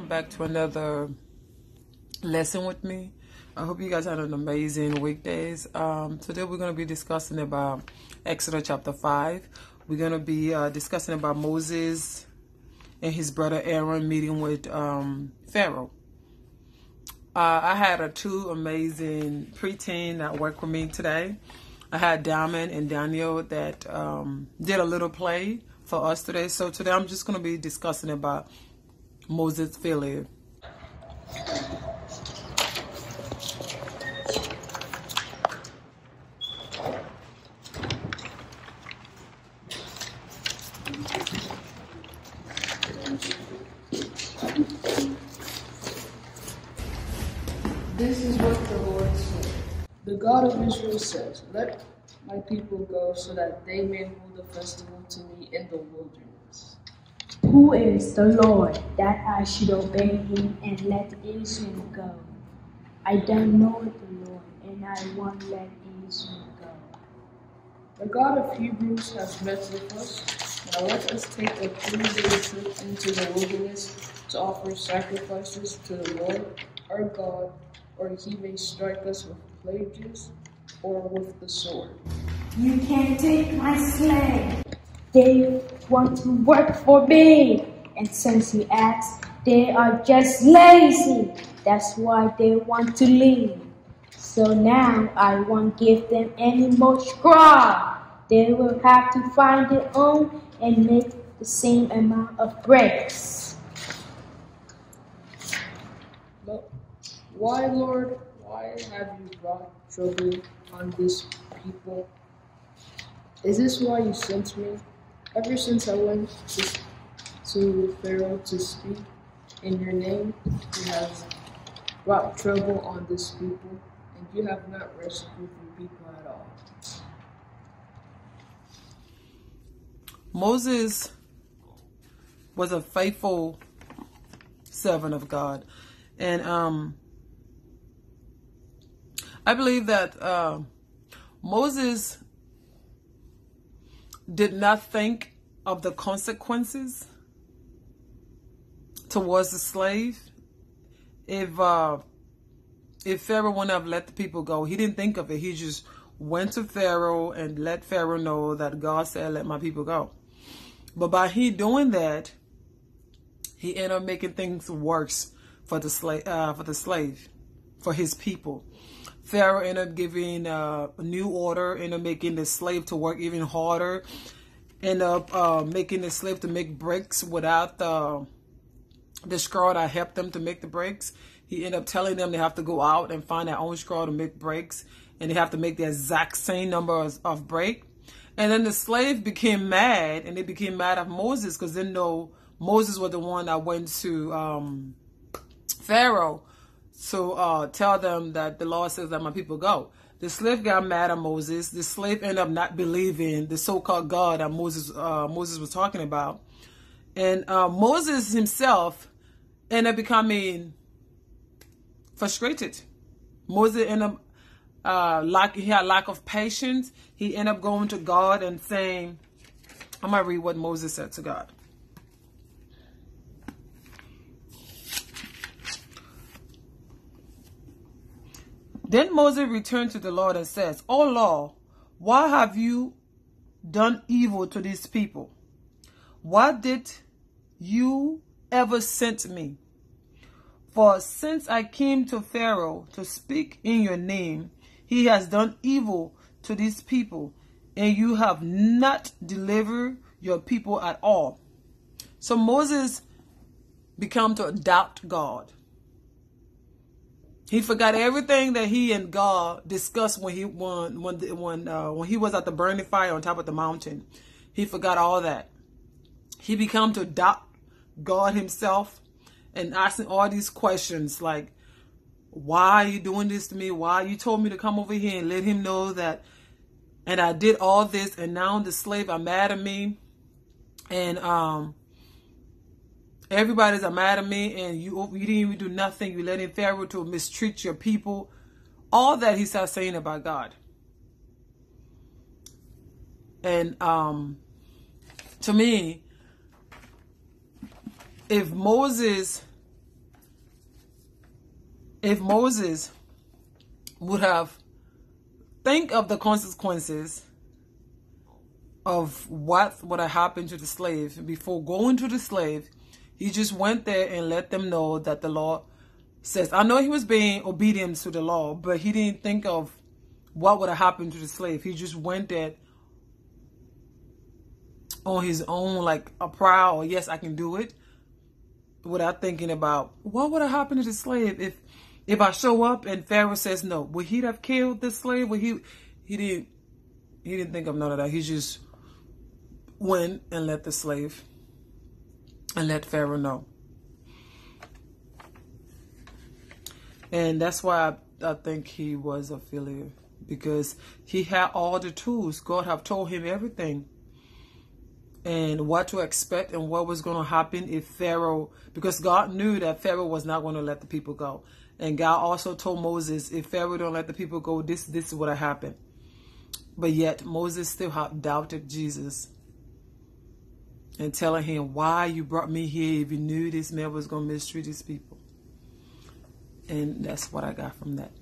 welcome back to another lesson with me. I hope you guys had an amazing weekdays. Today we're going to be discussing about Exodus chapter 5. We're going to be discussing about Moses and his brother Aaron meeting with Pharaoh. I had two amazing preteen that worked with me today. I had Diamond and Daniel that did a little play for us today. So today I'm just going to be discussing about Moses' failure. This is what the Lord said. The God of Israel says, "Let my people go so that they may hold a festival to me in the wilderness." Who is the Lord that I should obey him and let Israel go? I don't know the Lord, and I won't let Israel go. The God of Hebrews has met with us. Now let us take a 3-day trip into the wilderness to offer sacrifices to the Lord our God, or he may strike us with plagues or with the sword. You can take my slave. They want to work for me. And since he asks, they are just lazy. That's why they want to leave. So now I won't give them any more straw. They will have to find their own and make the same amount of bricks. But why, Lord, why have you brought trouble on this people? Is this why you sent me? Ever since I went to Pharaoh to speak in your name, you have brought trouble on this people, and you have not rescued your people at all. Moses was a faithful servant of God. And I believe that Moses did not think of the consequences towards the slave. If Pharaoh wouldn't have let the people go, he didn't think of it. He just went to Pharaoh and let Pharaoh know that God said, "Let my people go." But by he doing that, he ended up making things worse for the slave, for his people. Pharaoh ended up giving a new order, ended up making the slave to work even harder, ended up making the slave to make bricks without the straw that helped them to make the bricks. He ended up telling them they have to go out and find their own straw to make bricks, and they have to make the exact same number of brick. And then the slave became mad, and they became mad at Moses because they know Moses was the one that went to Pharaoh to tell them that the Lord says that my people go. The slave got mad at Moses. The slave ended up not believing the so-called God that Moses was talking about. And Moses himself ended up becoming frustrated. Moses ended up he had lack of patience. He ended up going to God and saying, I'm going to read what Moses said to God. Then Moses returned to the Lord and says, "O Lord, why have you done evil to these people? Why did you ever send me? For since I came to Pharaoh to speak in your name, he has done evil to these people, and you have not delivered your people at all." So Moses began to doubt God. He forgot everything that he and God discussed when he was at the burning fire on top of the mountain. He forgot all that. He began to doubt God himself and asking all these questions like, why are you doing this to me? Why you told me to come over here and let him know that, and I did all this, and now the slave are mad at me, and everybody's mad at me, and you didn't even do nothing. You let in Pharaoh to mistreat your people. All that he started saying about God. And to me, if Moses if Moses would have think of the consequences of what would have happened to the slave before going to the slave, he just went there and let them know that the law says. I know he was being obedient to the law, but he didn't think of what would have happened to the slave. He just went there on his own, like a proud, or yes, I can do it, without thinking about what would have happened to the slave if I show up and Pharaoh says no. Would he have killed the slave? Would he didn't think of none of that. He just went and let the slave and let Pharaoh know. And that's why I think he was a failure, because he had all the tools. God have told him everything and what to expect and what was going to happen if Pharaoh, because God knew that Pharaoh was not going to let the people go. And God also told Moses, if Pharaoh don't let the people go, this is what will happen. But yet Moses still had doubted Jesus and telling him, why you brought me here if you knew this man was going to mistreat his people. And that's what I got from that.